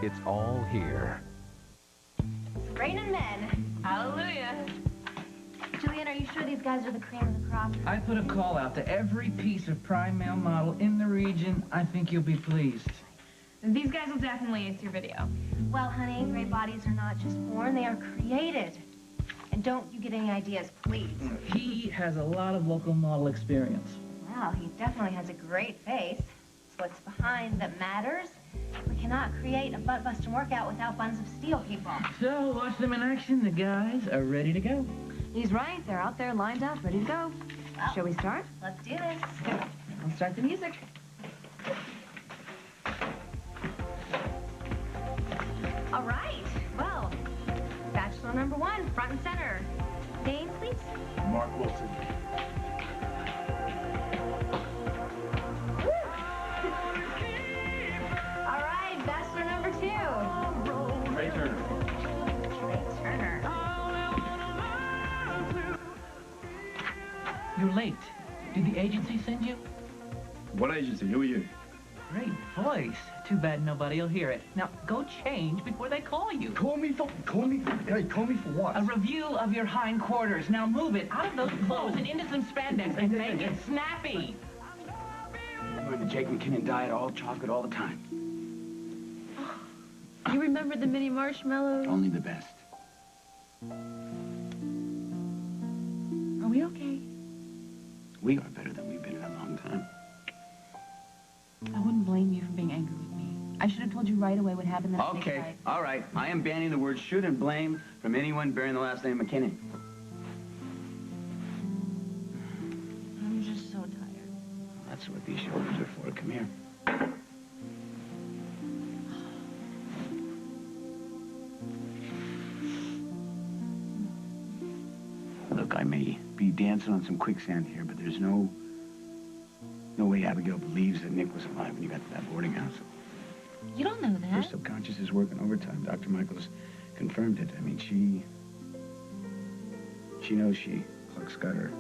It's all here. It's raining men. Hallelujah. Julian, are you sure these guys are the cream of the crop? I put a call out to every piece of prime male model in the region. I think you'll be pleased. These guys will definitely ace your video. Well, honey, great bodies are not just born, they are created. And don't you get any ideas, please. He has a lot of local model experience. Well, he definitely has a great face. It's what's behind that matters. We cannot create a butt-busting workout without buns of steel, people. So, watch them in action. The guys are ready to go. He's right. They're out there lined up, ready to go. Well, shall we start? Let's do this. I'll start the music. All right. Well, bachelor number one, front and center. Name, please? Mark Wilson. All right, bachelor number two. Ray Turner. Ray Turner. You're late. Did the agency send you? What agency? Who are you? Great voice. Too bad nobody will hear it. Now, go change before they call you. Call me for what? A review of your hindquarters. Now move it out of those clothes and into some spandex and make it snappy. Remember the Jake McKinnon diet, all chocolate all the time. You remember the mini marshmallows? Only the best. Are we okay? We are better than we've been in a long time. I wouldn't blame you for being angry with me. I should have told you right away what happened that Okay, night. all right. I am banning the word should and blame from anyone bearing the last name McKinnon. I'm just so tired. That's what these shoulders are for. Come here. Look, I may be dancing on some quicksand here, but there's no way Abigail believes that Nick was alive when you got to that boarding house. You don't know Her that. subconscious is working overtime. Dr. Michaels confirmed it. I mean, she knows she Clark Scudder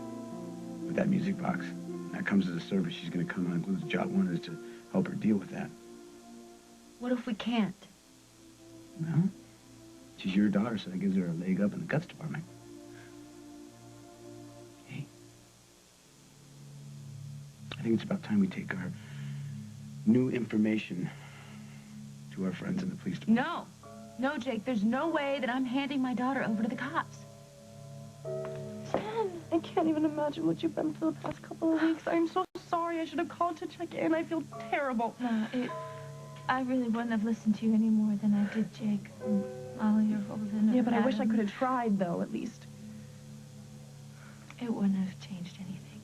with that music box. That comes as a service. She's going to come on Glue's job. One is to help her deal with that. What if we can't? Well, she's your daughter, so that gives her a leg up in the guts department. Hey, I think it's about time we take our new information to our friends in the police department. No. No, Jake, there's no way that I'm handing my daughter over to the cops. Jen, I can't even imagine what you've been through the past couple of weeks. I'm so sorry. I should have called to check in. I feel terrible. No, I really wouldn't have listened to you any more than I did, Jake. All your holding. Yeah, but I wish I could have tried, though, at least. It wouldn't have changed anything.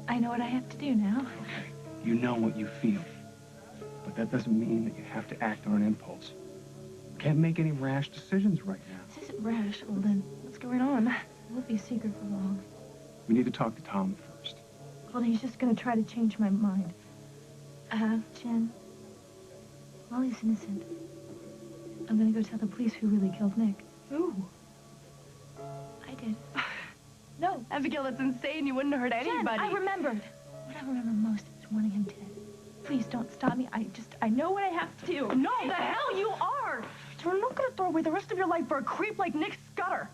I know what I have to do now. Okay, you know what you feel. But that doesn't mean that you have to act on an impulse. You can't make any rash decisions right now. This isn't rash, Holden. What's going on? It won't be a secret for long. We need to talk to Tom first. Holden, he's just going to try to change my mind. Jen, Molly's innocent. I'm gonna go tell the police who really killed Nick. Ooh. I did. No, Abigail, that's insane. You wouldn't have hurt anybody. Jen, I remembered. What I remember most is wanting him dead. Please don't stop me. I know what I have to do. No, the hell you are! You're not gonna throw away the rest of your life for a creep like Nick Scudder.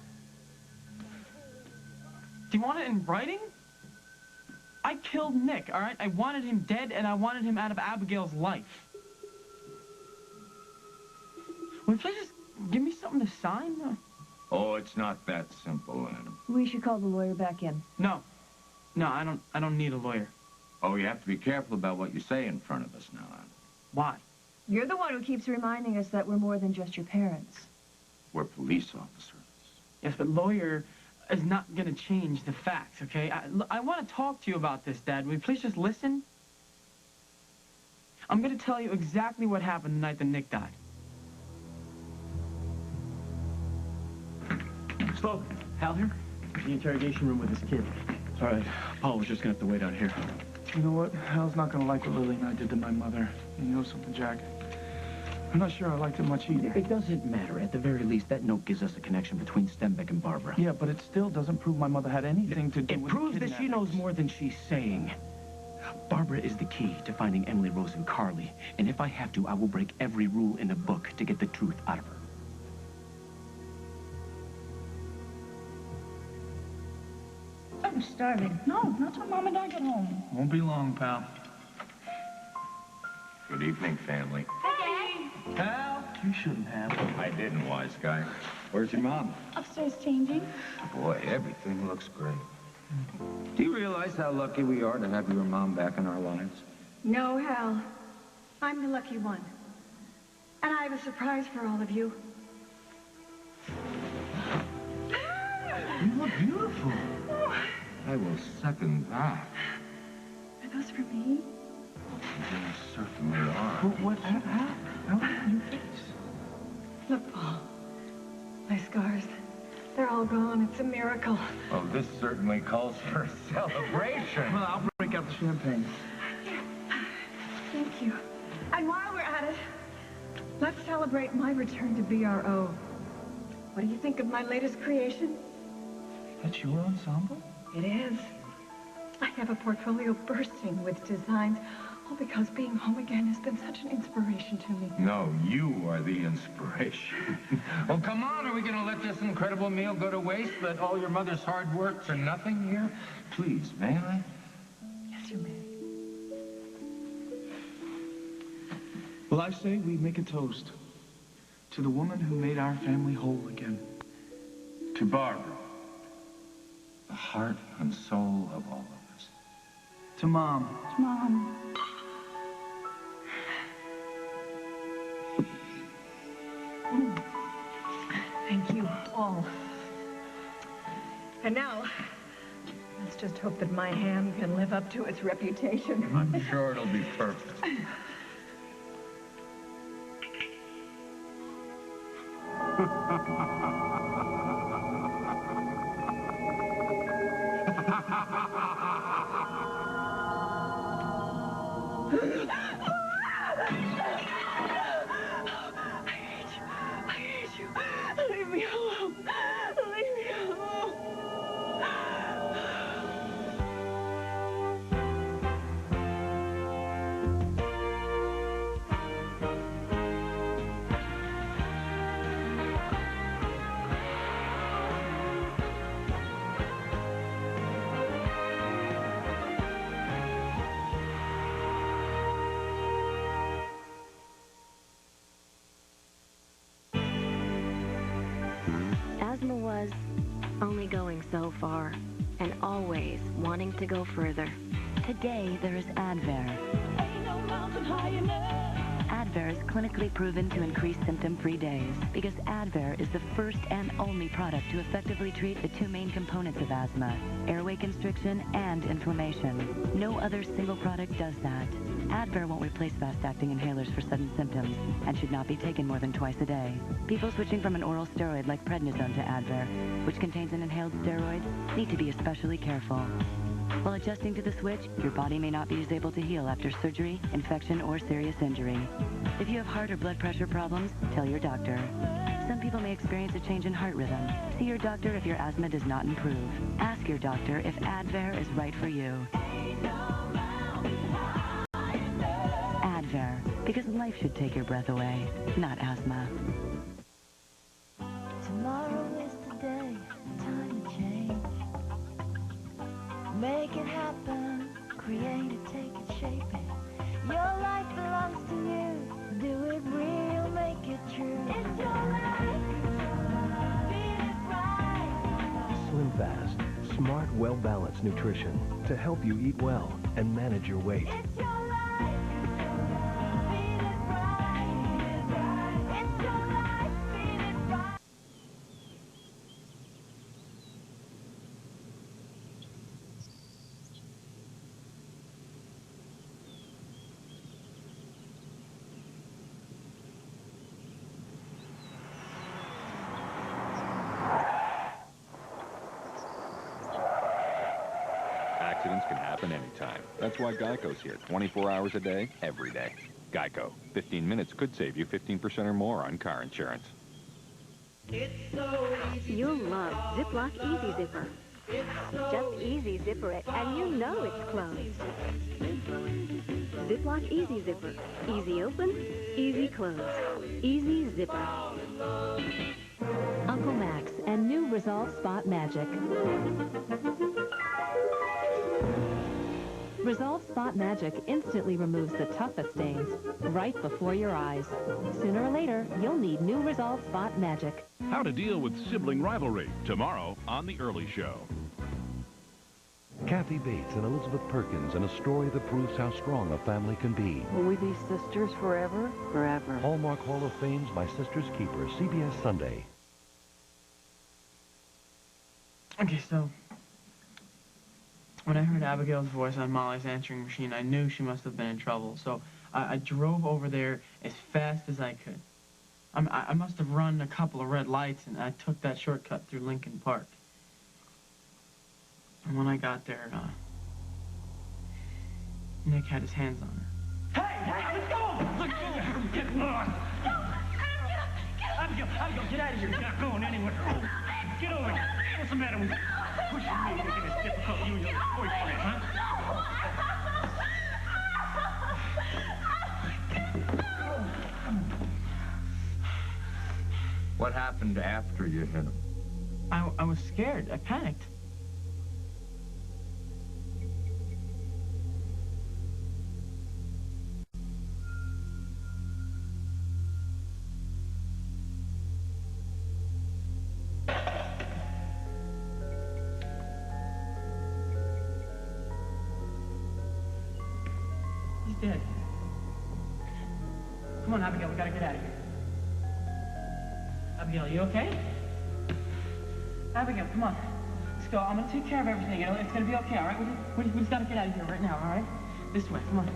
Do you want it in writing? I killed Nick, all right? I wanted him dead, and I wanted him out of Abigail's life. Will you please just give me something to sign? Oh, it's not that simple, Adam. We should call the lawyer back in. No, I don't need a lawyer. Oh, you have to be careful about what you say in front of us now, Adam. Why? You're the one who keeps reminding us that we're more than just your parents. We're police officers. Yes, but lawyer is not gonna change the facts, okay? I want to talk to you about this, Dad. Will you please just listen? I'm gonna tell you exactly what happened the night that Nick died. Slow. Hal here? The interrogation room with his kid. All right. Paul was just gonna have to wait out here. You know what? Hal's not gonna like what Lily and I did to my mother. You know something, Jack? I'm not sure I liked it much either. It doesn't matter. At the very least, that note gives us a connection between Stenbeck and Barbara. Yeah, but it still doesn't prove my mother had anything to do with It proves the that she knows more than she's saying. Barbara is the key to finding Emily Rose and Carly, and if I have to, I will break every rule in the book to get the truth out of her. I'm starving. No, not till Mom and Dad get home. Won't be long, pal. Good evening, family. Pal, you shouldn't have. I didn't, wise guy. Where's your mom? Upstairs changing. Boy, everything looks great. Do you realize how lucky we are to have your mom back in our lives? No, Hal. I'm the lucky one. And I have a surprise for all of you. You look beautiful. I will second that. Are those for me? They certainly are. But what happened? How did your face? Look, Paul. My scars. They're all gone. It's a miracle. Well, this certainly calls for a celebration. Well, I'll break out the champagne. Thank you. And while we're at it, let's celebrate my return to BRO. What do you think of my latest creation? That's your ensemble? It is. I have a portfolio bursting with designs, all because being home again has been such an inspiration to me. No, you are the inspiration. Well, come on, are we going to let this incredible meal go to waste? Let all your mother's hard work for nothing here? Please, may I? Yes, you may. Well, I say we make a toast to the woman who made our family whole again. To Barbara, the heart and soul of all of us. To Mom. Mom. Thank you all. And now, let's just hope that my ham can live up to its reputation. I'm sure it'll be perfect. Leave me alone. Leave me alone. Asthma was only going so far and always wanting to go further. Today, there is Advair. Advair is clinically proven to increase symptom-free days because Advair is the first and only product to effectively treat the two main components of asthma, airway constriction and inflammation. No other single product does that. Advair won't replace fast-acting inhalers for sudden symptoms and should not be taken more than twice a day. People switching from an oral steroid like prednisone to Advair, which contains an inhaled steroid, need to be especially careful. While adjusting to the switch, your body may not be as able to heal after surgery, infection, or serious injury. If you have heart or blood pressure problems, tell your doctor. Some people may experience a change in heart rhythm. See your doctor if your asthma does not improve. Ask your doctor if Advair is right for you. Advair, because life should take your breath away, not asthma. Tomorrow is today, time to change. Make it happen, create it, take it, shape it. Your life belongs to you. Do it real, make it true. It's your life. Feel it right. Slim Fast, smart, well-balanced nutrition to help you eat well and manage your weight. It's your life. Feel it right. It's your life. Feel it right. Accidents can happen anytime. That's why Geico's here 24 hours a day, every day. Geico. 15 minutes could save you 15% or more on car insurance. You'll love Ziploc Easy Zipper. Just easy zipper it, and you know it's closed. Ziploc Easy Zipper. Easy open, easy close. Easy Zipper. Uncle Max and new Resolve Spot Magic. Resolve Spot Magic instantly removes the toughest stains right before your eyes. Sooner or later, you'll need new Resolve Spot Magic. How to deal with sibling rivalry, tomorrow on The Early Show. Kathy Bates and Elizabeth Perkins in a story that proves how strong a family can be. Will we be sisters forever? Forever. Hallmark Hall of Fame's My Sister's Keeper, CBS Sunday. Okay, so when I heard Abigail's voice on Molly's answering machine, I knew she must have been in trouble. So I drove over there as fast as I could. I must have run a couple of red lights, and I took that shortcut through Lincoln Park. And when I got there, Nick had his hands on her. Hey, let's go! Let's go! I'm getting lost. Abigail, get out of here. You're not going anywhere. Get over here. What's the matter with you? Pushing me, making this difficult. You and your boyfriend, huh? What happened after you hit him? I was scared. I panicked. He's dead. Come on, Abigail, we gotta get out of here. Abigail, you okay? Abigail, come on. Let's go. I'm gonna take care of everything. It's gonna be okay, all right? We just gotta get out of here right now, all right? This way, come on.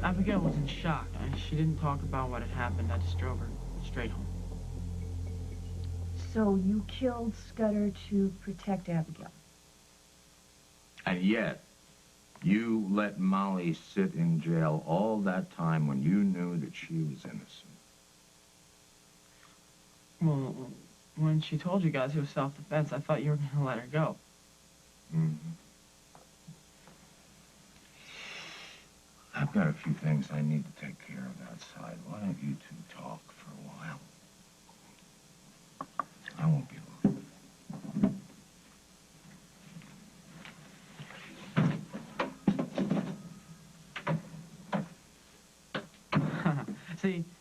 Abigail was in shock. She didn't talk about what had happened. I just drove her straight home. So you killed Scudder to protect Abigail? And yet, you let Molly sit in jail all that time when you knew that she was innocent. Well, when she told you guys it was self-defense, I thought you were going to let her go. Mm-hmm. I've got a few things I need to take care of outside. Why don't you two talk for a while? I won't be long.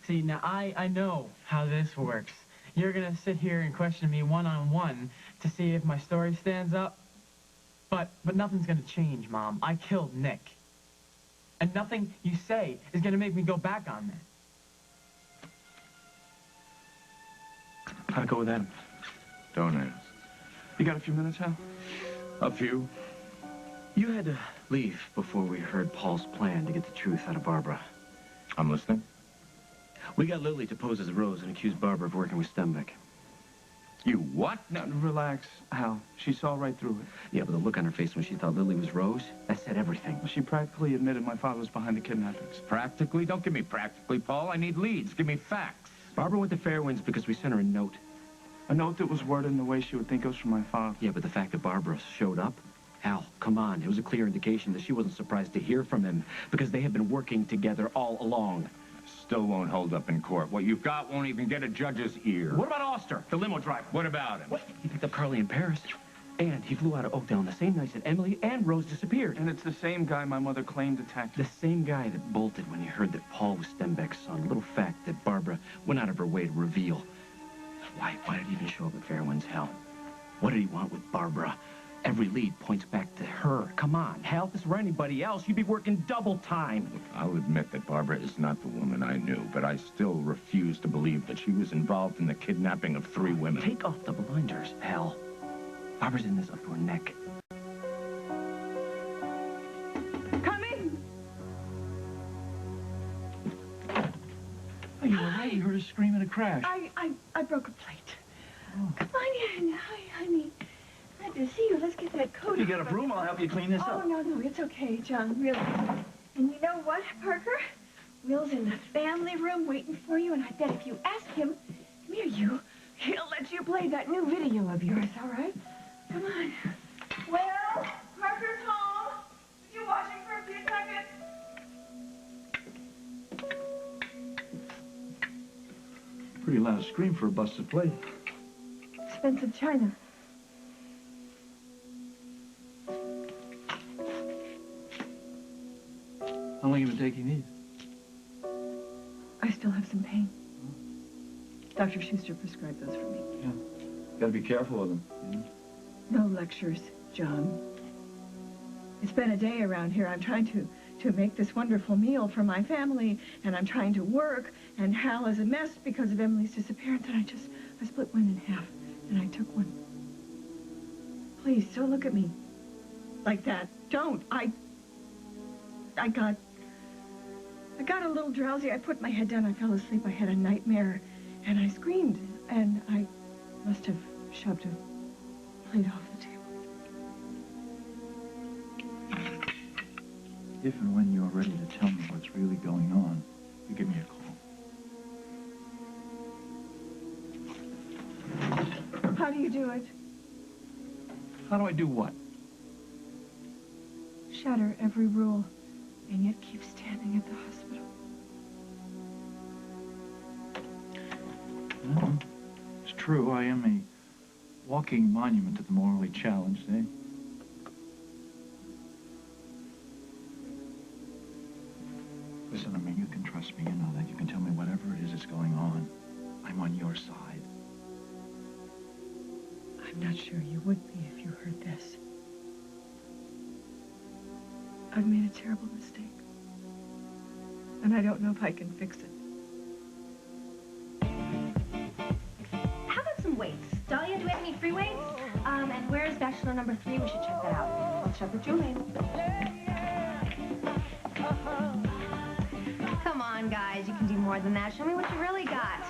See, now I know how this works. You're gonna sit here and question me one-on-one to see if my story stands up. But nothing's gonna change, Mom. I killed Nick. And nothing you say is gonna make me go back on that. How'd it go with Adam? Don't ask. You got a few minutes, Hal? A few. You had to leave before we heard Paul's plan to get the truth out of Barbara. I'm listening. We got Lily to pose as Rose and accuse Barbara of working with Stenbeck. You what? No, relax, Hal. She saw right through it. Yeah, but the look on her face when she thought Lily was Rose, that said everything. She practically admitted my father was behind the kidnappings. Practically? Don't give me practically, Paul. I need leads. Give me facts. Barbara went to Fairwinds because we sent her a note. A note that was worded in the way she would think it was from my father. Yeah, but the fact that Barbara showed up? Al, come on. It was a clear indication that she wasn't surprised to hear from him because they had been working together all along. Still won't hold up in court. What you've got won't even get a judge's ear. What about Oster, the limo driver? What about him? What? He picked up Carly in Paris. And he flew out of Oakdale on the same night that Emily and Rose disappeared. And it's the same guy my mother claimed attacked her. The same guy that bolted when he heard that Paul was Stenbeck's son. A little fact that Barbara went out of her way to reveal. Why did he even show up at Fairwinds, Hal? What did he want with Barbara? Every lead points back to her. Come on, Hal, if this were anybody else, you'd be working double time. Look, I'll admit that Barbara is not the woman I knew, but I still refuse to believe that she was involved in the kidnapping of 3 women. Take off the blinders, Hal. Barbara's in this up to her neck. Come in. Oh, you were right. You heard a scream and a crash. I broke a plate. Oh. Come on in. Hi, honey. Glad to see you. Let's get that coat If you got a broom, I'll help you clean this up. Oh, no, it's okay, John, really. And you know what, Parker? Will's in the family room waiting for you, and I bet if you ask him, come here, you, He'll let you play that new video of yours, all right? Come on. Well, Parker's home. Would you watch him for a few seconds? Pretty loud scream for a busted plate. Expensive china. How long you been taking these? I still have some pain. Dr. Schuster prescribed those for me. Yeah. Gotta be careful with them. No lectures, John. It's been a day around here. I'm trying to make this wonderful meal for my family, and I'm trying to work, and Hal is a mess because of Emily's disappearance, and I split one in half, and I took one. Please, don't look at me like that. Don't. I got a little drowsy. I put my head down. I fell asleep. I had a nightmare, and I screamed, and I must have shoved a plate off the table. If and when you're ready to tell me what's really going on, you give me a call. How do you do it? How do I do what? Shatter every rule, and yet keep standing at the hospital. Well, it's true. I am a walking monument to the morally challenged, eh? Listen to me. You can trust me. You know that. You can tell me whatever it is that's going on. I'm on your side. I'm not sure you would be if you heard this. I've made a terrible mistake. And I don't know if I can fix it. How about some weights? Dahlia, do we have any free weights? And where's bachelor number 3? We should check that out. I'll check with Julian. Come on, guys. You can do more than that. Show me what you really got.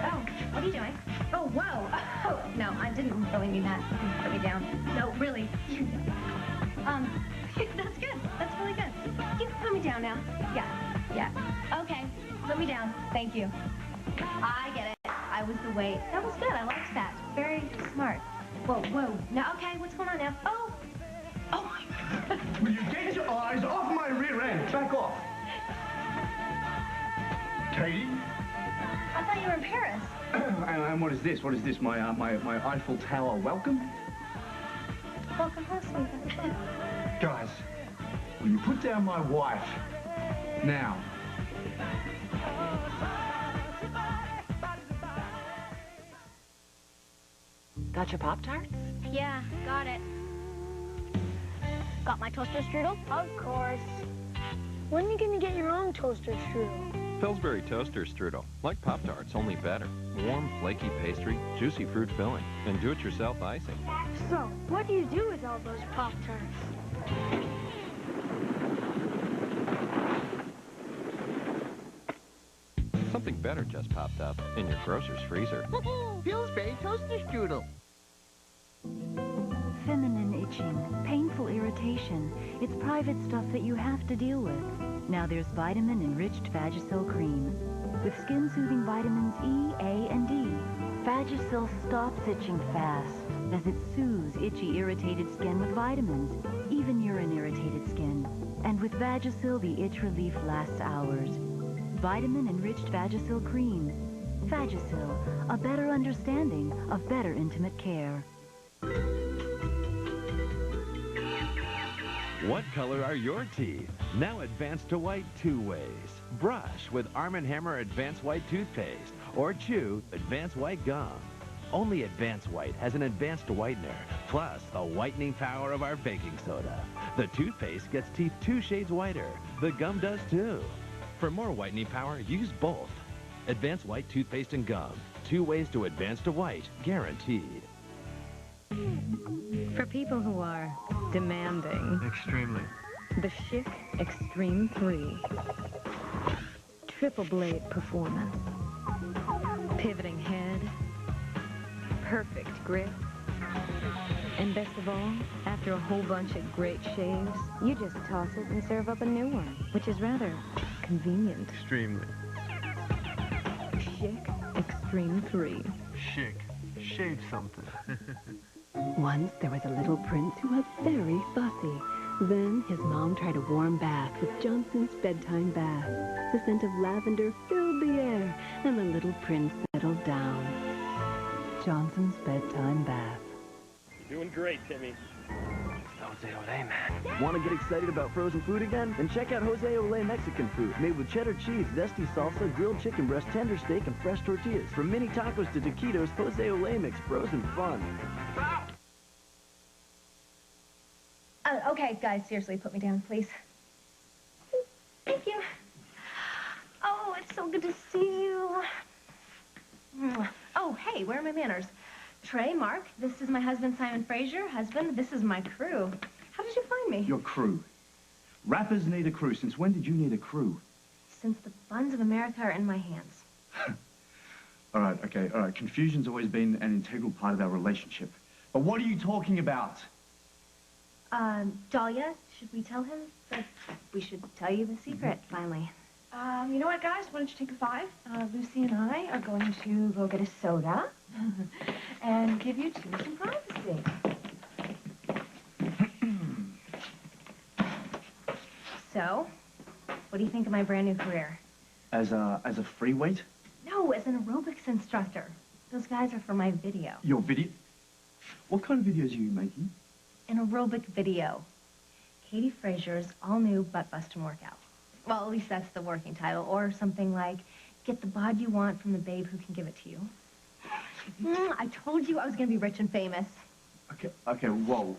Oh, what are you doing? Oh, whoa. Oh, no, I didn't really mean that. Put me down. No, really. That's good. That's really good. You can put me down now. Yeah. Okay, put me down. Thank you. I get it. I was the weight. That was good. I liked that. Very smart. Whoa. Now, okay, what's going on now? Oh my God. Will you get your eyes off my rear end? Back off. Katie? I thought you were in Paris. And what is this? What is this? My Eiffel Tower welcome? Welcome home, sweetheart. Guys, will you put down my wife? Now. Got your Pop-Tarts? Yeah, got it. Got my toaster strudel? Of course. When are you gonna get your own toaster strudel? Pillsbury Toaster Strudel. Like Pop-Tarts, only better. Warm, flaky pastry, juicy fruit filling, and do-it-yourself icing. So, what do you do with all those Pop-Tarts? Something better just popped up in your grocer's freezer. Pillsbury Toaster Strudel. Feminine itching, painful irritation. It's private stuff that you have to deal with. Now there's vitamin-enriched Vagisil cream. With skin-soothing vitamins E, A, and D. Vagisil stops itching fast, as it soothes itchy, irritated skin with vitamins, even urine-irritated skin. And with Vagisil, the itch relief lasts hours. Vitamin-enriched Vagisil cream. Vagisil, a better understanding of better intimate care. What color are your teeth? Now advance to white 2 ways. Brush with Arm & Hammer Advanced White Toothpaste or chew Advanced White Gum. Only Advanced White has an advanced whitener, plus the whitening power of our baking soda. The toothpaste gets teeth 2 shades whiter. The gum does too. For more whitening power, use both. Advanced White Toothpaste and Gum. 2 ways to advance to white, guaranteed. For people who are demanding. Extremely. The Schick Extreme 3. Triple blade performance. Pivoting head. Perfect grip. And best of all, after a whole bunch of great shaves, you just toss it and serve up a new one, which is rather convenient. Extremely. Chic Extreme 3. Chic. Shave something. Once there was a little prince who was very fussy. Then his mom tried a warm bath with Johnson's bedtime bath. The scent of lavender filled the air, and the little prince settled down. Johnson's bedtime bath. You're doing great, Timmy. Jose Ole, man. Want to get excited about frozen food again? Then check out Jose Ole Mexican food. Made with cheddar cheese, zesty salsa, grilled chicken breast, tender steak, and fresh tortillas. From mini tacos to taquitos, Jose Ole makes frozen fun. Okay, guys, seriously, put me down, please. Thank you. Oh, it's so good to see you. Oh, hey, where are my manners? Trey, Mark, this is my husband, Simon Fraser. Husband, this is my crew. How did you find me? Your crew. Rappers need a crew. Since when did you need a crew? Since the funds of America are in my hands. All right. Confusion's always been an integral part of our relationship. But what are you talking about? Dahlia, should we tell him that we should tell you the secret, finally? You know what, guys? Why don't you take a 5? Lucy and I are going to go get a soda and give you two some privacy. So, what do you think of my brand new career? As a free weight? No, as an aerobics instructor. Those guys are for my video. Your video? What kind of videos are you making? An aerobic video. Katie Fraser's all-new butt-busting workout. Well, at least that's the working title. Or something like, get the bod you want from the babe who can give it to you. I told you I was going to be rich and famous. Okay, whoa.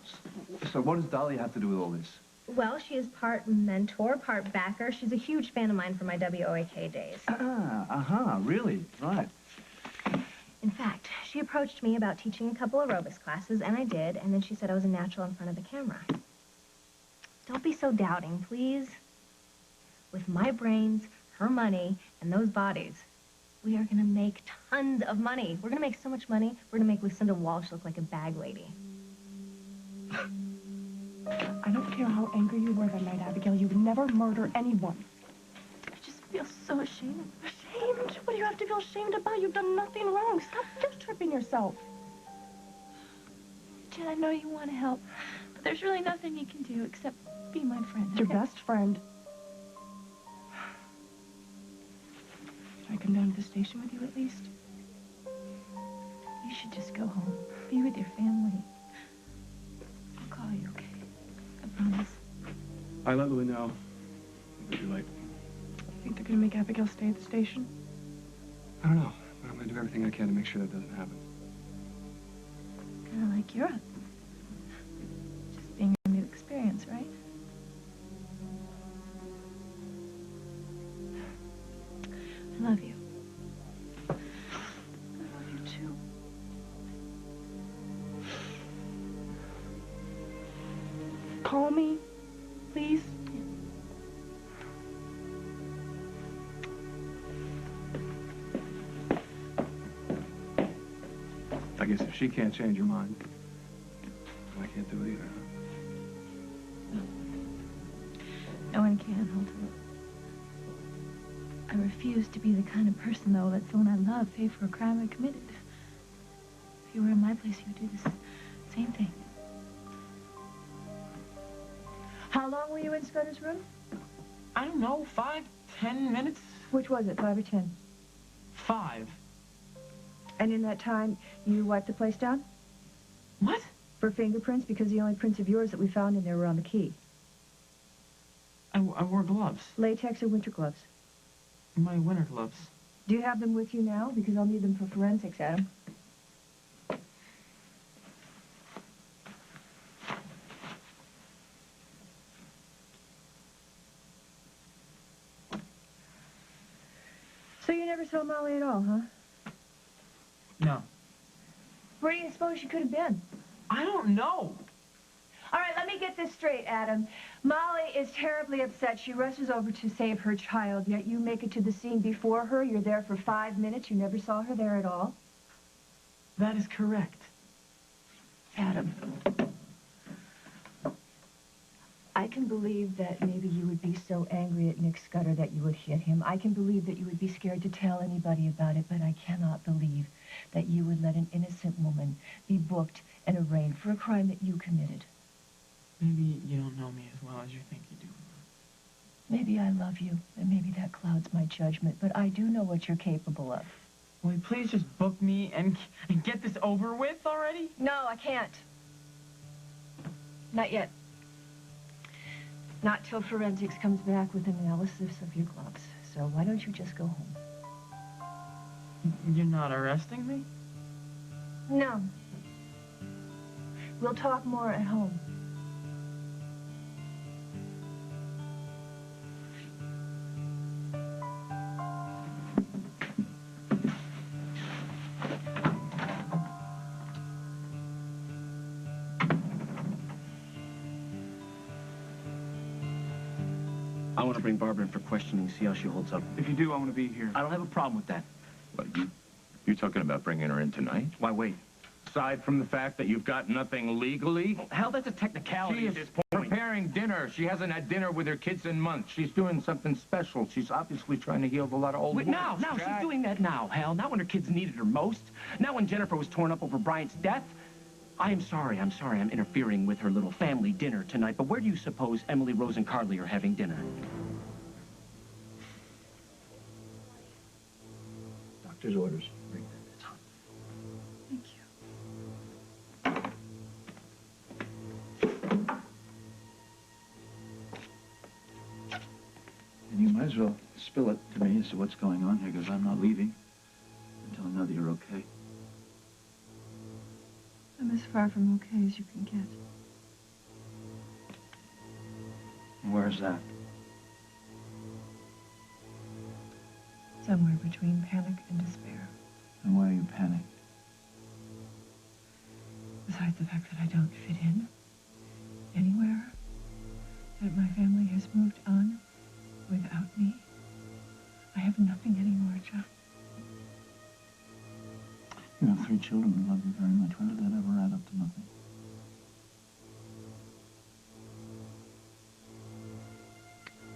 So what does Dahlia have to do with all this? Well, she is part mentor, part backer. She's a huge fan of mine from my WOAK days. Really? Right. In fact, she approached me about teaching a couple aerobics classes, and I did, and then she said I was a natural in front of the camera. Don't be so doubting, please. With my brains, her money, and those bodies, we are going to make tons of money. We're going to make so much money, we're going to make Lucinda Walsh look like a bag lady. I don't care how angry you were that night, Abigail. You would never murder anyone. I just feel so ashamed. Ashamed? What do you have to feel ashamed about? You've done nothing wrong. Stop guilt-tripping yourself. Jen, I know you want to help, but there's really nothing you can do except be my friend. Your best friend. Can I come down to the station with you at least? You should just go home. Be with your family. I'll call you, okay? I promise. I let Lily know. It'll be late. You think they're going to make Abigail stay at the station? I don't know, but I'm going to do everything I can to make sure that doesn't happen. Kind of like Europe. Just being a new experience, right? I love you. I love you too. Call me, please. I guess if she can't change her mind, I can't do it either. No one can, Holton. I refuse to be the kind of person, though, that someone I love pay for a crime I committed. If you were in my place, you would do the same thing. How long were you in Scudder's room? I don't know, 5, 10 minutes? Which was it, 5 or 10? 5. And in that time, you wiped the place down? What? For fingerprints, because the only prints of yours that we found in there were on the key. I wore gloves. Latex or winter gloves? My winter gloves. Do you have them with you now? Because I'll need them for forensics, Adam. So you never saw Molly at all, huh? No. Where do you suppose she could have been? I don't know. All right, let me get this straight, Adam. Molly is terribly upset. She rushes over to save her child, yet you make it to the scene before her. You're there for 5 minutes. You never saw her there at all. That is correct. Adam. I can believe that maybe you would be so angry at Nick Scudder that you would hit him. I can believe that you would be scared to tell anybody about it, but I cannot believe that you would let an innocent woman be booked and arraigned for a crime that you committed. Maybe you don't know me as well as you think you do. Maybe I love you, and maybe that clouds my judgment, but I do know what you're capable of. Will you please just book me and get this over with already? No, I can't. Not yet. Not till forensics comes back with an analysis of your gloves. So why don't you just go home? You're not arresting me? No. We'll talk more at home. I want to bring Barbara in for questioning, see how she holds up. If you do, I want to be here. I don't have a problem with that. But you're talking about bringing her in tonight? Why wait? Aside from the fact that you've got nothing legally? Well, hell, that's a technicality She at is this point. preparing dinner. She hasn't had dinner with her kids in months. She's doing something special. She's obviously trying to heal a lot of old wounds. Now, she's doing that now, hell. Not when her kids needed her most. Not when Jennifer was torn up over Bryant's death. I'm sorry I'm interfering with her little family dinner tonight, but where do you suppose Emily, Rose, and Carly are having dinner? Doctor's orders. Thank you. And you might as well spill it to me as to what's going on here, because I'm not leaving until I know that you're okay. I'm as far from okay as you can get. Where's that? Somewhere between panic and despair. And why are you panicked? Besides the fact that I don't fit in anywhere, that my family has moved on without me. I have nothing anymore, John. You have 3 children who love you very much. When did that ever add up to nothing?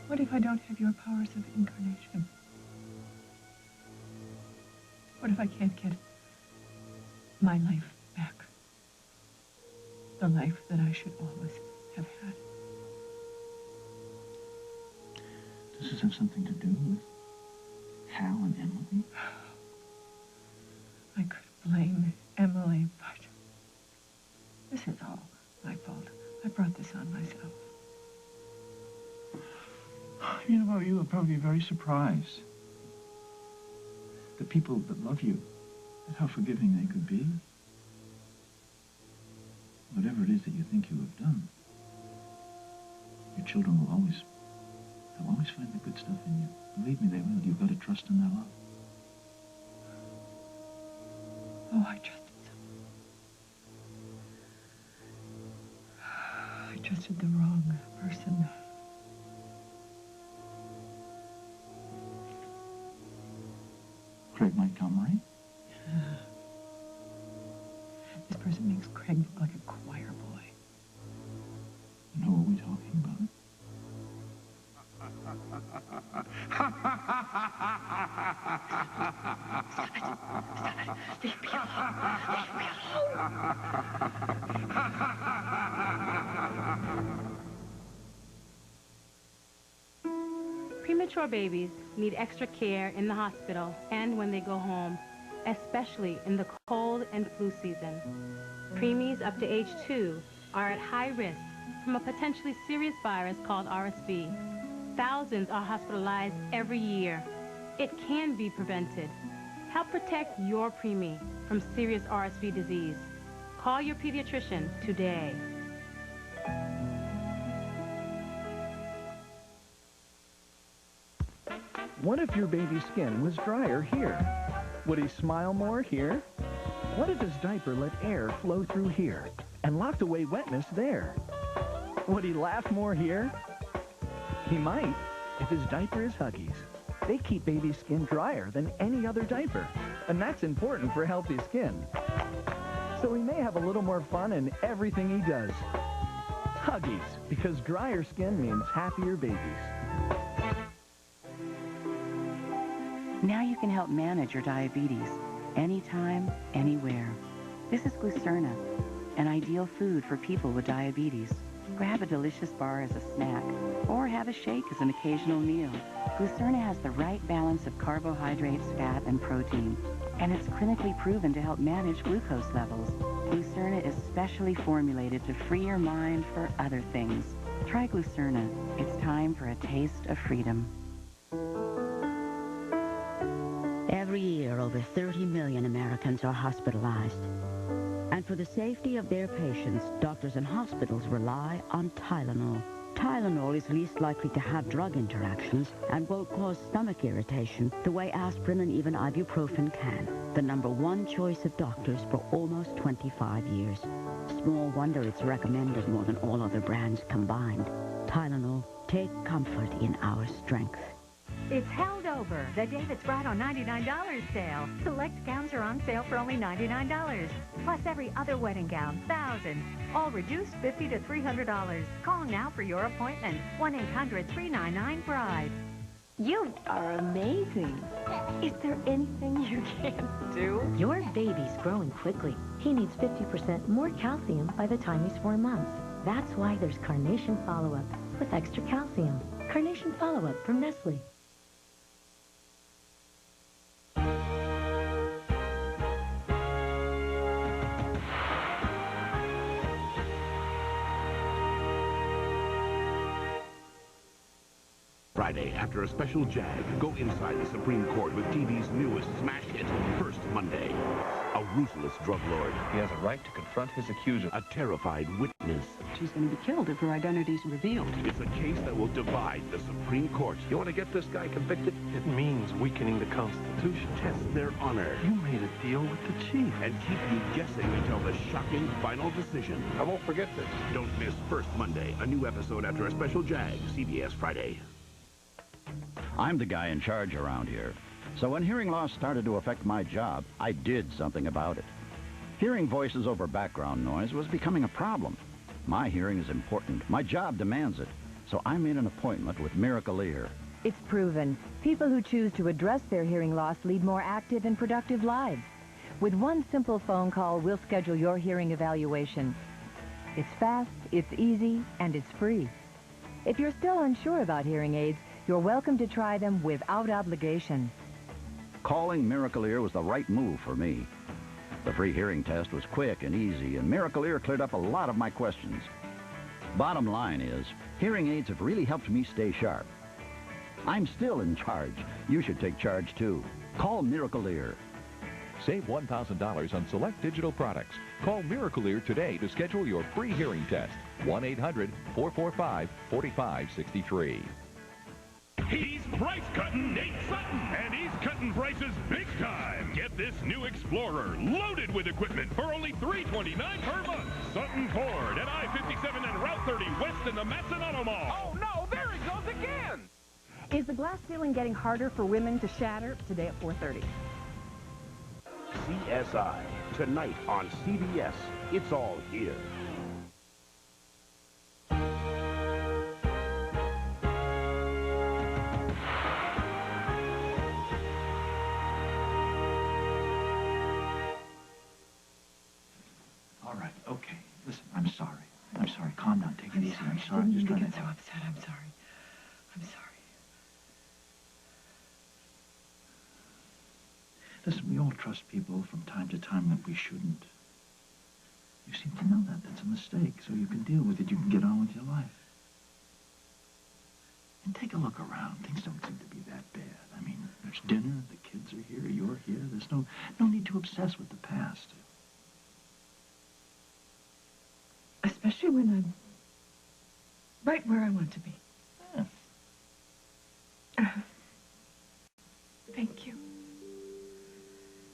What if I don't have your powers of incarnation? What if I can't get my life back? The life that I should always have had. Does this have something to do with Hal and Emily? I could blame Emily, but this is all my fault. I brought this on myself. You know, you will probably be very surprised. The people that love you, and how forgiving they could be. Whatever it is that you think you have done, your children will always, they'll always find the good stuff in you. Believe me, they will. You've got to trust in their love. Oh, I trusted someone. I trusted the wrong person. Craig Montgomery? This person makes Craig look like a choir boy. And who are we talking about? Leave me alone. Leave me alone. Premature babies need extra care in the hospital and when they go home, especially in the cold and flu season. Preemies up to age 2 are at high risk from a potentially serious virus called RSV. Thousands are hospitalized every year. It can be prevented. Help protect your preemie from serious RSV disease. Call your pediatrician today. What if your baby's skin was drier here? Would he smile more here? What if his diaper let air flow through here and locked away wetness there? Would he laugh more here? He might if his diaper is Huggies. They keep baby's skin drier than any other diaper, and that's important for healthy skin. So he may have a little more fun in everything he does. Huggies. Huggies, because drier skin means happier babies. Now you can help manage your diabetes anytime, anywhere. This is Glucerna, an ideal food for people with diabetes. Grab a delicious bar as a snack, or have a shake as an occasional meal. Glucerna has the right balance of carbohydrates, fat, and protein, and it's clinically proven to help manage glucose levels. Glucerna is specially formulated to free your mind for other things. Try Glucerna. It's time for a taste of freedom. Every year, over 30 million Americans are hospitalized. And for the safety of their patients, doctors and hospitals rely on Tylenol. Tylenol is least likely to have drug interactions and won't cause stomach irritation the way aspirin and even ibuprofen can. The #1 choice of doctors for almost 25 years. Small wonder it's recommended more than all other brands combined. Tylenol, take comfort in our strength. It's held over, the David's Bridal $99 sale. Select gowns are on sale for only $99. Plus every other wedding gown, thousands. All reduced $50 to $300. Call now for your appointment. 1-800-399-BRIDE. You are amazing. Is there anything you can't do? Your baby's growing quickly. He needs 50% more calcium by the time he's 4 months. That's why there's Carnation Follow-Up with extra calcium. Carnation Follow-Up from Nestle. Friday, after a special jag, go inside the Supreme Court with TV's newest smash hit, First Monday. A ruthless drug lord. He has a right to confront his accuser. A terrified witness. She's going to be killed if her identity's revealed. It's a case that will divide the Supreme Court. You want to get this guy convicted? It means weakening the Constitution. Test their honor. You made a deal with the chief. And keep you guessing until the shocking final decision. I won't forget this. Don't miss First Monday, a new episode after a special jag, CBS Friday. I'm the guy in charge around here. So when hearing loss started to affect my job, I did something about it. Hearing voices over background noise was becoming a problem. My hearing is important. My job demands it. So I made an appointment with Miracle Ear. It's proven. People who choose to address their hearing loss lead more active and productive lives. With one simple phone call, we'll schedule your hearing evaluation. It's fast, it's easy, and it's free. If you're still unsure about hearing aids, you're welcome to try them without obligation. Calling Miracle Ear was the right move for me. The free hearing test was quick and easy, and Miracle Ear cleared up a lot of my questions. Bottom line is, hearing aids have really helped me stay sharp. I'm still in charge. You should take charge, too. Call Miracle Ear. Save $1,000 on select digital products. Call Miracle Ear today to schedule your free hearing test. 1-800-445-4563. He's price cutting Nate Sutton, and he's cutting prices big time. Get this new Explorer loaded with equipment for only $329 per month. Sutton Ford at I-57 and Route 30 west in the Matson Auto Mall. Oh no, there he goes again! Is the glass ceiling getting harder for women to shatter? Today at 4:30. CSI, tonight on CBS. It's all here. Okay, listen, I'm sorry. I'm sorry. Calm down. Take it easy. I'm sorry. I'm just trying to... so upset. I'm sorry. I'm sorry. Listen, we all trust people from time to time that we shouldn't. You seem to know that. That's a mistake. So you can deal with it. You can get on with your life. And take a look around. Things don't seem to be that bad. I mean, there's dinner. The kids are here. You're here. There's no need to obsess with the past. Especially when I'm right where I want to be. Yeah. Thank you.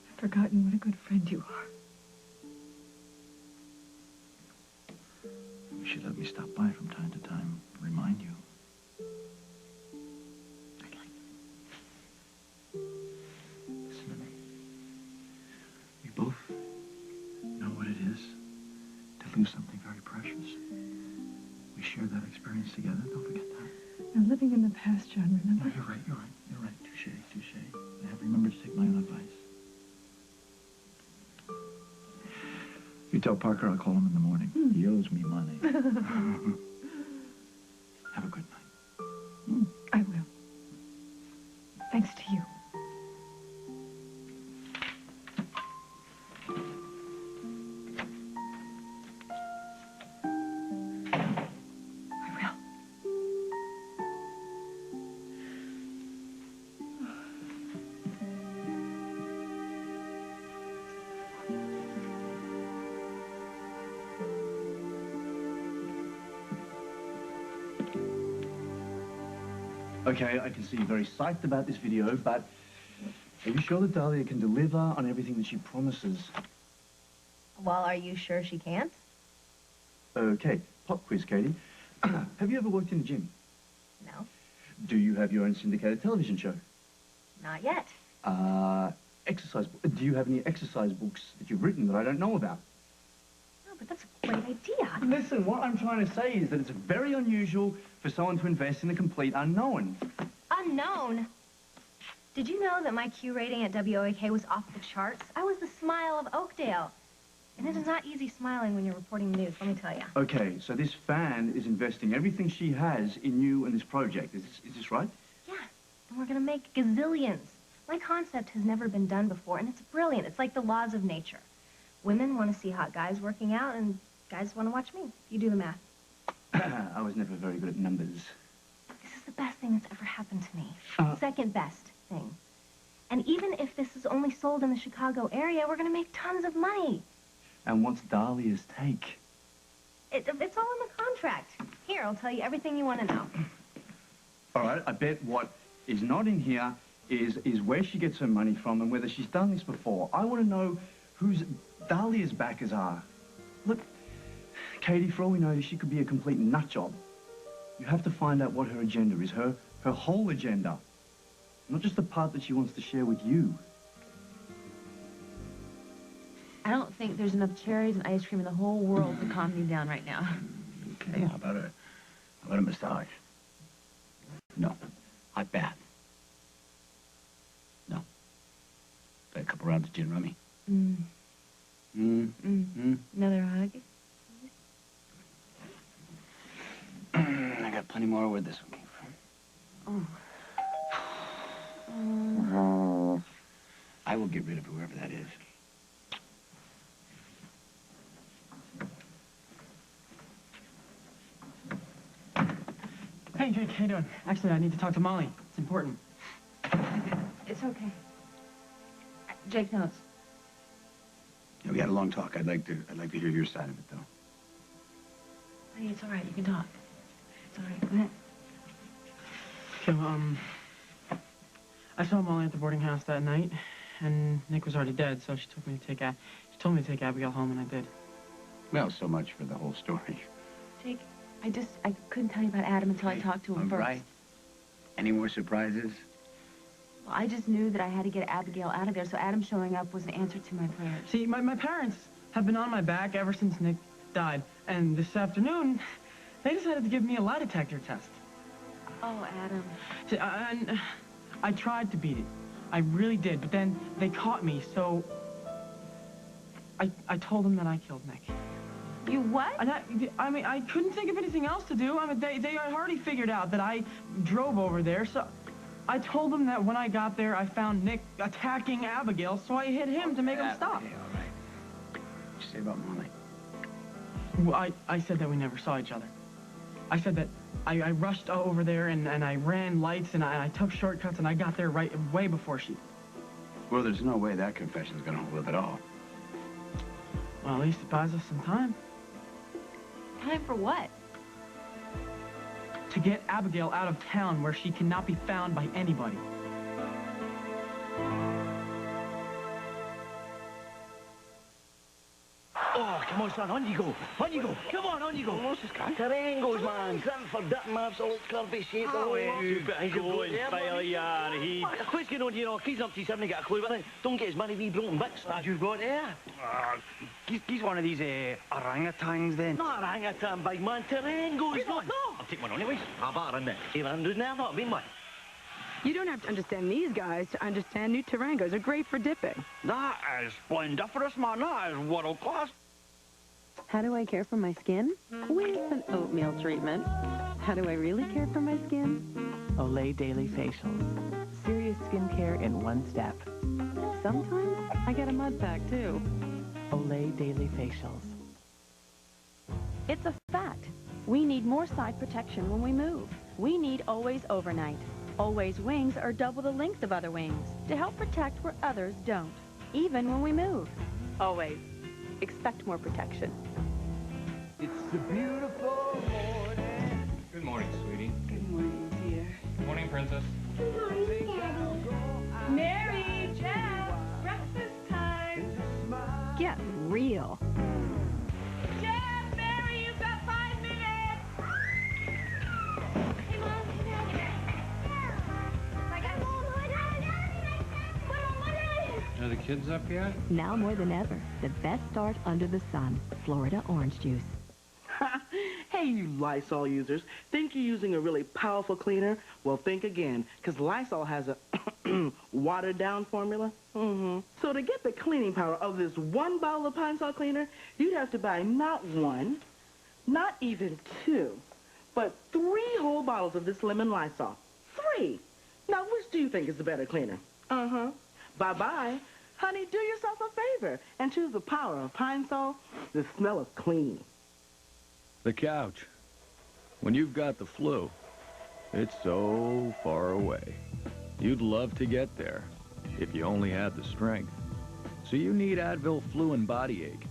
I've forgotten what a good friend you are. You should let me stop by from time to time. Remind you. I'd like Listen to me. We both know what it is to lose something very precious. We shared that experience together. Don't forget that. Now, living in the past, John, remember? No, you're right. Touche, touche. I have remembered to take my own advice. You tell Parker I'll call him in the morning. He owes me money. Have a good night. I will. Thanks to you. Okay, I can see you're very psyched about this video, but are you sure that Dahlia can deliver on everything that she promises? Well, are you sure she can't? Okay, pop quiz, Katie. Have you ever worked in a gym? No, Do you have your own syndicated television show? not yet. Exercise. Do you have any exercise books that you've written that I don't know about? No, but that's a great idea. Listen, what I'm trying to say is that it's very unusual for someone to invest in a complete unknown. Unknown? Did you know that my Q rating at WOAK was off the charts? I was the smile of Oakdale. And it is not easy smiling when you're reporting the news, let me tell you. Okay, so this fan is investing everything she has in you and this project. Is this right? Yeah, and we're gonna make gazillions. My concept has never been done before, and it's brilliant. It's like the laws of nature. Women want to see hot guys working out, and guys want to watch me. You do the math. I was never very good at numbers. This is the best thing that's ever happened to me. Second best thing. And even if this is only sold in the Chicago area, we're going to make tons of money. And what's Dahlia's take? It's all in the contract. Here, I'll tell you everything you want to know. All right, I bet what is not in here is where she gets her money from and whether she's done this before. I want to know who's Dahlia's backers are. Look, Katie, for all we know, she could be a complete nut job. You have to find out what her agenda is, her whole agenda. Not just the part that she wants to share with you. I don't think there's enough cherries and ice cream in the whole world to calm me down right now. Okay, how about a massage? No. Hot bath? No. Got a couple rounds of gin rummy? Another hug? I got plenty more where this one came from. I will get rid of whoever that is. Hey, Jake, how you doing? Actually, I need to talk to Molly. It's important. It's okay. Jake knows. Yeah, we had a long talk. I'd like to hear your side of it, though. Hey, it's all right. You can talk. It's all right. Go ahead. Okay, well, I saw Molly at the boarding house that night, and Nick was already dead, so she told me to take Abigail home, and I did. Well, so much for the whole story. Jake, I couldn't tell you about Adam until I talked to him first. Right. Any more surprises? Well, I just knew that I had to get Abigail out of there, so Adam showing up was an answer to my prayers. See, my parents have been on my back ever since Nick died, and this afternoon, they decided to give me a lie detector test. Oh, Adam. See, I tried to beat it. I really did, but then they caught me, so I told them that I killed Nick. You what? I mean, I couldn't think of anything else to do. I mean, they had already figured out that I drove over there, so I told them that when I got there, I found Nick attacking Abigail, so I hit him to make him stop. Okay, all right. What'd you say about Molly? Well, I said that we never saw each other. I said that I rushed over there and I ran lights and I took shortcuts and I got there way before she... Well, there's no way that confession's gonna hold at all. Well, at least it buys us some time. Time for what? To get Abigail out of town where she cannot be found by anybody. Oh, come on, son, on you go. On you go. Come on you go. What's this guy? Tarangos, man. Cranford, Dutton, absolute scurvy shape. Oh, you better go and file your heat. What's going on to you know? He's up to something, get a clue, but don't get his money wee broken bits that you've got there. He's one of these orangutans, then. Not orangutan, big man. Tarangos, no. I'll take one anyways. I'll batter in there. 800 now, not been one. You don't have to understand these guys to understand new Tarangos are great for dipping. That is splendiferous, man. That is world class. How do I care for my skin? With an oatmeal treatment. How do I really care for my skin? Olay Daily Facials. Serious skincare in one step. Sometimes I get a mud pack, too. Olay Daily Facials. It's a fact. We need more side protection when we move. We need Always Overnight. Always wings are double the length of other wings to help protect where others don't, even when we move. Always. Expect more protection. It's a beautiful morning. Good morning, sweetie. Good morning, dear. Good morning, princess. Good morning, Daddy. Mary, Jeff, breakfast time. Get real. Jeff, Mary, you've got 5 minutes. Hey, Mom. Are the kids up yet? Now more than ever, the best start under the sun. Florida orange juice. Hey, you Lysol users. Think you're using a really powerful cleaner? Well, think again, because Lysol has a watered-down formula. So to get the cleaning power of this one bottle of Pine Sol cleaner, you'd have to buy not one, not even two, but 3 whole bottles of this lemon Lysol. 3! Now, which do you think is the better cleaner? Bye-bye. Honey, do yourself a favor and choose the power of Pine Sol, the smell of clean. The couch. When you've got the flu, it's so far away. You'd love to get there if you only had the strength. So you need Advil Flu and Body Ache.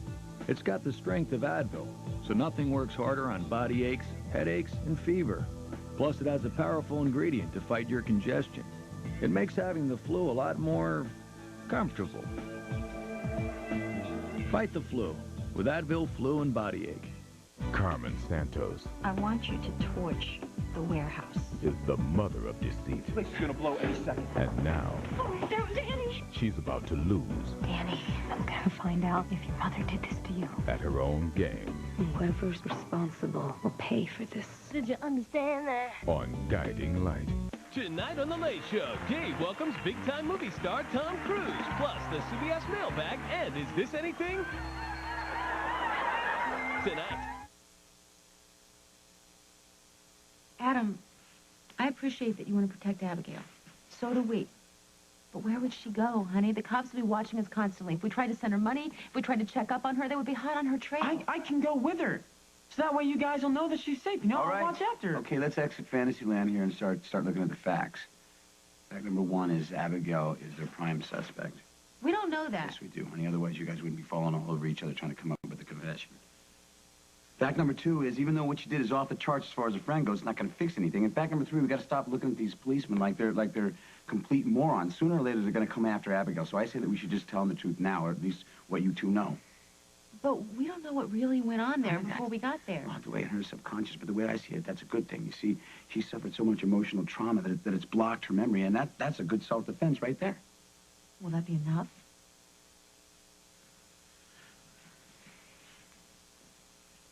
It's got the strength of Advil, so nothing works harder on body aches, headaches, and fever. Plus, it has a powerful ingredient to fight your congestion. It makes having the flu a lot more comfortable. Fight the flu with Advil Flu and Body Ache. Carmen Santos I want you to torch the warehouse. is the mother of deceit. This place is gonna blow any second. And now, Oh, Danny! she's about to lose Danny, I'm gonna find out if your mother did this to you. at her own game Whoever's responsible will pay for this. Did you understand that? on Guiding Light. Tonight on The Late Show, Dave welcomes big-time movie star Tom Cruise, plus the CBS mailbag and Is This Anything? Tonight. Adam, I appreciate that you want to protect Abigail. So do we. But where would she go, honey? The cops would be watching us constantly. If we tried to send her money, if we tried to check up on her, they would be hot on her trail. I can go with her. So that way you guys will know that she's safe. You know, All I'll right. watch after her. Okay, let's exit Fantasyland here and start looking at the facts. Fact number 1 is Abigail is their prime suspect. We don't know that. Yes, we do, honey. Otherwise, you guys wouldn't be falling all over each other trying to come up with a confession. Fact number 2 is even though what you did is off the charts as far as a friend goes, it's not going to fix anything. And fact number 3, we got to stop looking at these policemen like they're complete morons. Sooner or later, they're going to come after Abigail. So I say that we should just tell them the truth now, or at least what you two know. But we don't know what really went on there before we got there. Locked away in her subconscious, but the way I see it, that's a good thing. You see, she suffered so much emotional trauma that it's blocked her memory, and that's a good self-defense right there. Will that be enough?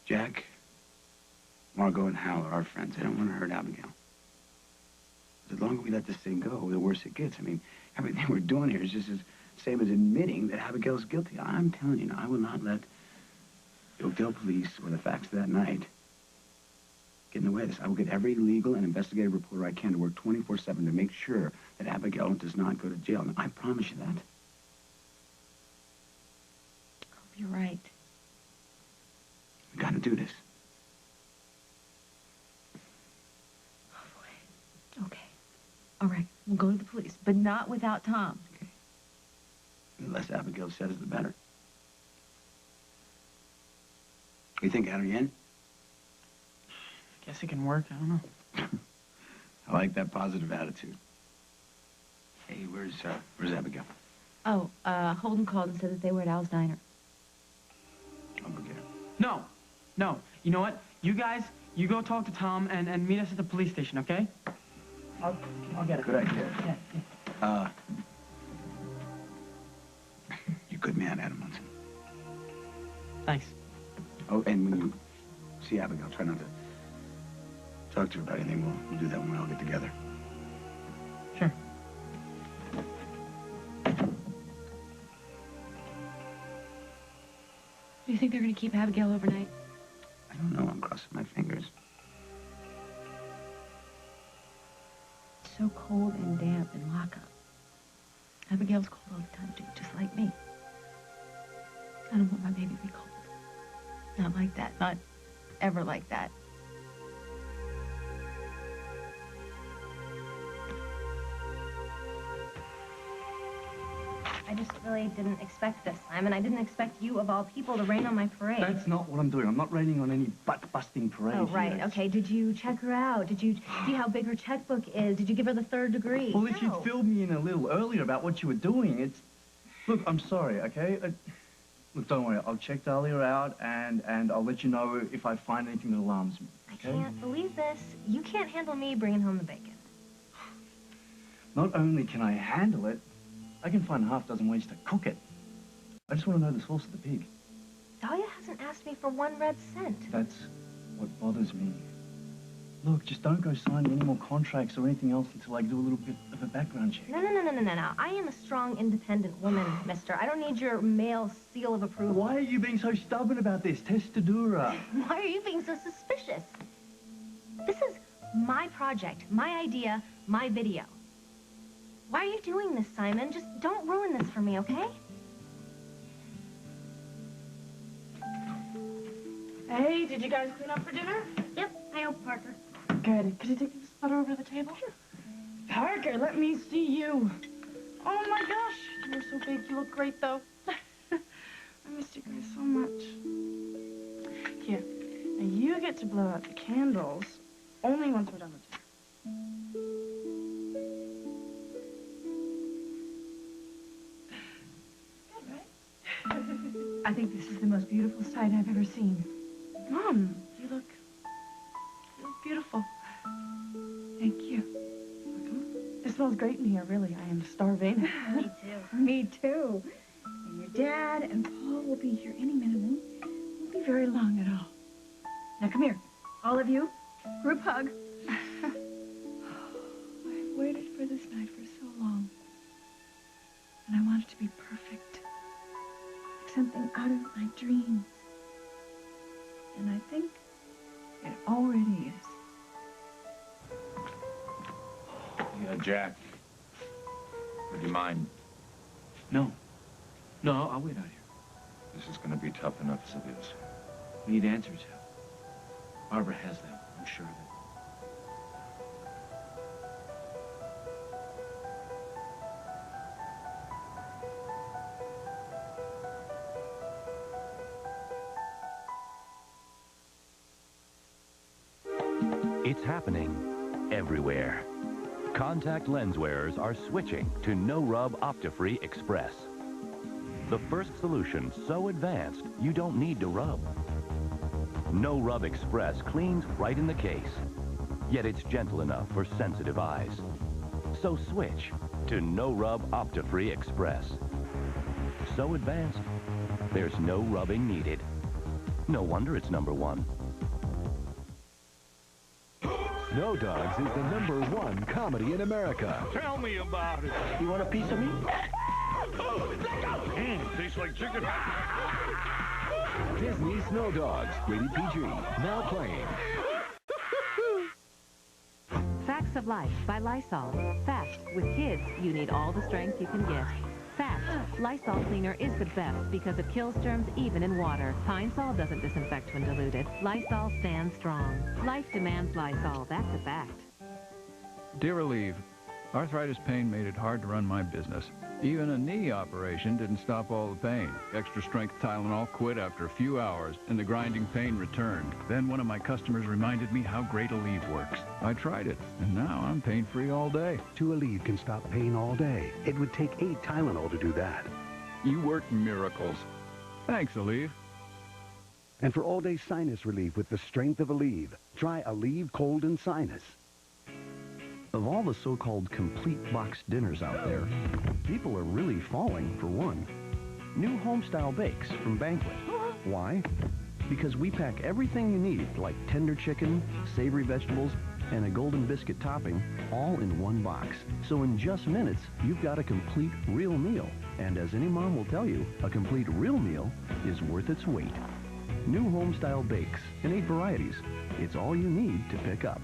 Jack, Margot, and Hal are our friends. They don't want to hurt Abigail. The longer we let this thing go, the worse it gets. I mean, everything we're doing here is just as same as admitting that Abigail's guilty. I'm telling you, I will not let the Oakdale police or the facts of that night get in the way of this. I will get every legal and investigative reporter I can to work 24/7 to make sure that Abigail does not go to jail. And I promise you that. I hope you're right. We got to do this. Okay. All right. We'll go to the police, but not without Tom. The less Abigail says, the better. You think out in? Guess it can work. I don't know. I like that positive attitude. Hey, where's Abigail? Oh, Holden called and said that they were at Al's diner. Oh, No. No. You know what? You guys, you go talk to Tom and meet us at the police station, okay? I'll get it. Good idea. Yeah. You're a good man, Adam Munson. Thanks. Oh, and when you see Abigail, try not to talk to her about anything. We'll do that when we all get together. Sure. Do you think they're going to keep Abigail overnight? I don't know. I'm crossing my fingers. It's so cold and damp in lockup. Abigail's cold all the time, too, just like me. I don't want my baby to be cold. Not like that. Not ever like that. I just really didn't expect this, Simon. I didn't expect you, of all people, to rain on my parade. That's not what I'm doing. I'm not raining on any butt-busting parade. Oh, right. Yes. Okay, did you check her out? Did you see how big her checkbook is? Did you give her the 3rd degree? Well, if you'd filled me in a little earlier about what you were doing, it's... Look, I'm sorry, okay? Look, don't worry. I'll check Dahlia out, and I'll let you know if I find anything that alarms me, okay? I can't believe this. You can't handle me bringing home the bacon. Not only can I handle it, I can find half dozen ways to cook it. I just want to know the source of the pig. Dahlia hasn't asked me for 1 red cent. That's what bothers me. Look, just don't go signing any more contracts or anything else until I do a little bit of a background check. No. I am a strong, independent woman, mister. I don't need your male seal of approval. Why are you being so stubborn about this? Testadura. Why are you being so suspicious? This is my project, my idea, my video. Why are you doing this, Simon? Just don't ruin this for me, okay? Hey, did you guys clean up for dinner? Yep, I helped Parker. Good. Could you take this sweater over to the table? Sure. Parker, let me see you. Oh my gosh, you're so big. You look great, though. I missed you guys so much. Here, now you get to blow out the candles only once we're done with dinner. I think this is the most beautiful sight I've ever seen. Mom, you look beautiful. Thank you. It smells great in here, really. I am starving. Me too. Me too. And your dad and Paul will be here any minute. Won't be very long at all. Now come here, all of you. Group hug. I've waited for this night for so long. And I want it to be perfect. Like something out of my dreams. And I think it already is. Yeah, Jack. Would you mind? No. No, I'll wait out here. This is going to be tough enough as it is. We need answers, Hal. Barbara has them, I'm sure of it. It's happening everywhere. Contact lens wearers are switching to no-rub Optifree Express. The first solution so advanced you don't need to rub. No-rub Express cleans right in the case, yet it's gentle enough for sensitive eyes. So switch to no-rub Optifree Express. So advanced, there's no rubbing needed. No wonder it's #1. Snow Dogs is the #1 comedy in America. Tell me about it. You want a piece of me? Tastes like chicken. Disney Snow Dogs, rated PG, now playing. Facts of Life by Lysol. Fast. With kids, you need all the strength you can get. Fast. Lysol cleaner is the best because it kills germs even in water. Pine Sol doesn't disinfect when diluted. Lysol stands strong. Life demands Lysol. That's a fact. Dear Relieve, arthritis pain made it hard to run my business. Even a knee operation didn't stop all the pain. Extra strength Tylenol quit after a few hours, and the grinding pain returned. Then one of my customers reminded me how great Aleve works. I tried it, and now I'm pain-free all day. 2 Aleve can stop pain all day. It would take 8 Tylenol to do that. You work miracles. Thanks, Aleve. And for all-day sinus relief with the strength of Aleve, try Aleve Cold and Sinus. Of all the so-called complete box dinners out there, people are really falling for one. New home-style bakes from Banquet. Why? Because we pack everything you need, like tender chicken, savory vegetables, and a golden biscuit topping, all in one box. So in just minutes, you've got a complete real meal. And as any mom will tell you, a complete real meal is worth its weight. New home-style bakes in 8 varieties. It's all you need to pick up.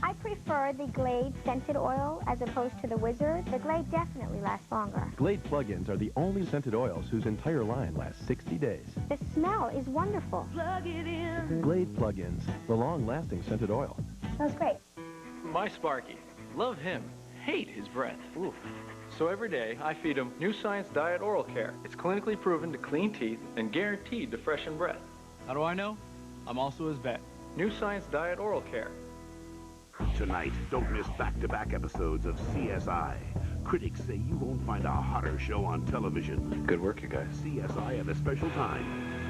I prefer the Glade scented oil as opposed to the Wizard. The Glade definitely lasts longer. Glade plug-ins are the only scented oils whose entire line lasts 60 days. The smell is wonderful. Plug it in. Glade plug-ins, the long-lasting scented oil. Smells great. My Sparky. Love him. Hate his breath. Oof. So every day, I feed him New Science Diet Oral Care. It's clinically proven to clean teeth and guaranteed to freshen breath. How do I know? I'm also his vet. New Science Diet Oral Care. Tonight, don't miss back-to-back episodes of CSI. Critics say you won't find a hotter show on television. Good work, you guys. CSI at a special time.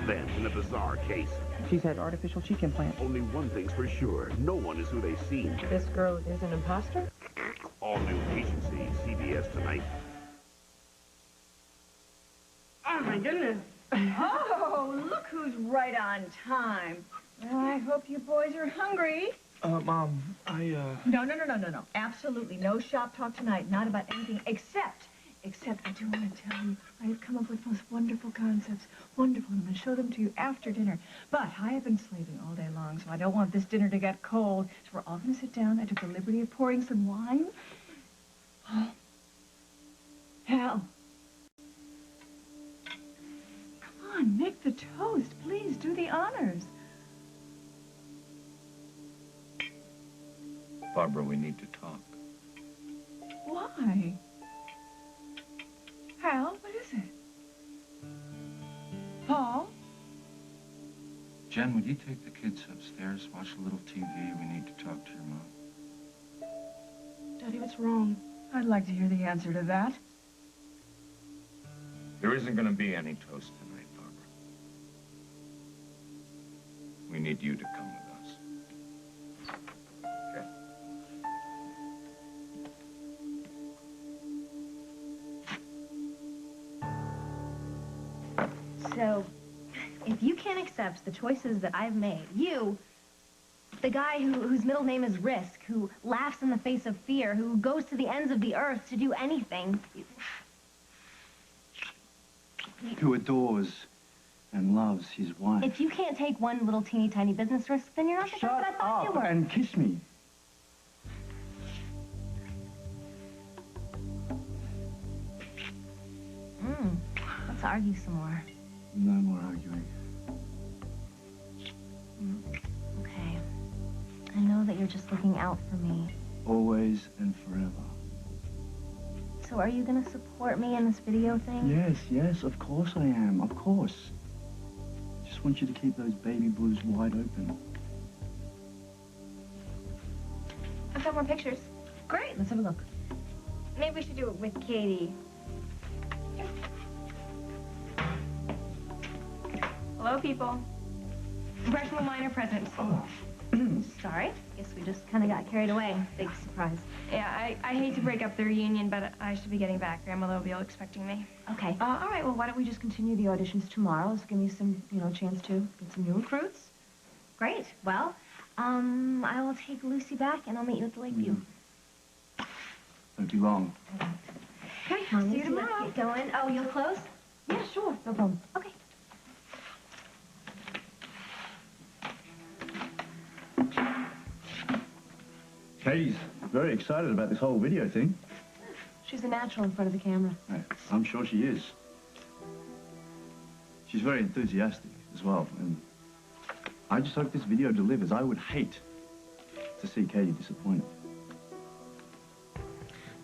Then, in a bizarre case. She's had artificial cheek implant. Only one thing's for sure. No one is who they seem. This girl is an imposter? All new agency, CBS tonight. Oh, my goodness. Oh, look who's right on time. Well, I hope you boys are hungry. Mom, No. Absolutely no shop talk tonight. Not about anything except I do want to tell you, I have come up with most wonderful concepts. Wonderful. I'm going to show them to you after dinner. But I have been slaving all day long, so I don't want this dinner to get cold. So we're all going to sit down. I took the liberty of pouring some wine. Oh. Hal. Come on, make the toast. Please do the honors. Barbara, we need to talk. Why? Hal, what is it? Paul? Jen, would you take the kids upstairs, watch a little TV? We need to talk to your mom. Daddy, what's wrong? I'd like to hear the answer to that. There isn't going to be any toast tonight, Barbara. We need you to come with us. Okay? So, if you can't accept the choices that I've made, you, the guy whose middle name is Risk, who laughs in the face of fear, who goes to the ends of the earth to do anything. Who adores and loves his wife. If you can't take one little teeny tiny business risk, then you're not the guy that I thought you were. And kiss me. Let's argue some more. No more arguing. Okay. I know that you're just looking out for me. Always and forever. So are you going to support me in this video thing? Yes, of course I am, of course. Just want you to keep those baby blues wide open. I've got more pictures. Great, let's have a look. Maybe we should do it with Katie. Hello, people. Personal minor presents. Oh. Sorry. Guess we just kind of got carried away. Big surprise. Yeah, I hate to break up the reunion, but I should be getting back. Grandmother will be all expecting me. Okay. All right, well, why don't we just continue the auditions tomorrow? Let's give me some, chance to get some new recruits. Great. Well, I will take Lucy back, and I'll meet you at the Lakeview. Won't be long. Okay, see you tomorrow. Let's get going. Oh, you'll close? Yeah, sure. No problem. Okay. Katie's very excited about this whole video thing. She's a natural in front of the camera. I'm sure she is. She's very enthusiastic as well, and I just hope this video delivers. I would hate to see Katie disappointed.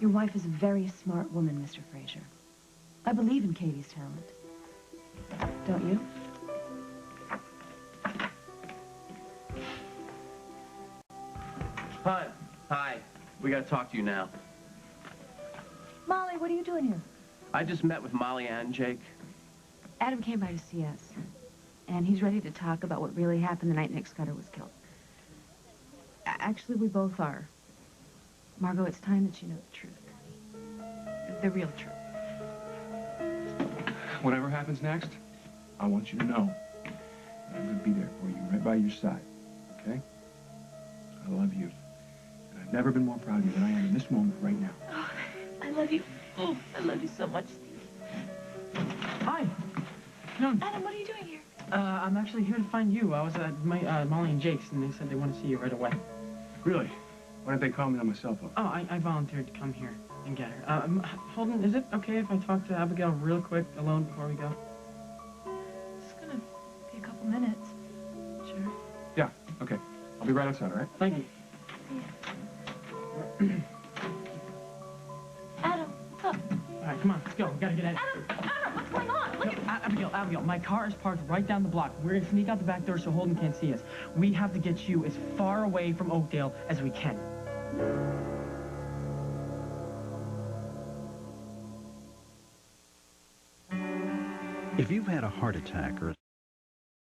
Your wife is a very smart woman, Mr. Fraser. I believe in Katie's talent. Don't you? Hi. We gotta talk to you now. Molly, what are you doing here? I just met with Molly and Jake. Adam came by to see us. And he's ready to talk about what really happened the night Nick Scudder was killed. Actually, we both are. Margot, it's time that you know the truth. The real truth. Whatever happens next, I want you to know that I'm going to be there for you, right by your side, okay? I love you. And I've never been more proud of you than I am in this moment right now. Oh, I love you. Oh, I love you so much. Hi. No. Adam, what are you doing here? I'm actually here to find you. I was at Molly and Jake's, and they said they want to see you right away. Really? Why didn't they call me on my cell phone? Oh, I volunteered to come here and get her. Holden, is it okay if I talk to Abigail real quick, alone, before we go? It's gonna be a couple minutes. Sure. Yeah, okay. I'll be right outside, all right? Thank you. Adam, what's up? All right, come on, let's go. We gotta get at it. Adam, what's going on? Look at... Abigail, my car is parked right down the block. We're gonna sneak out the back door so Holden can't see us. We have to get you as far away from Oakdale as we can. If you've had a heart attack or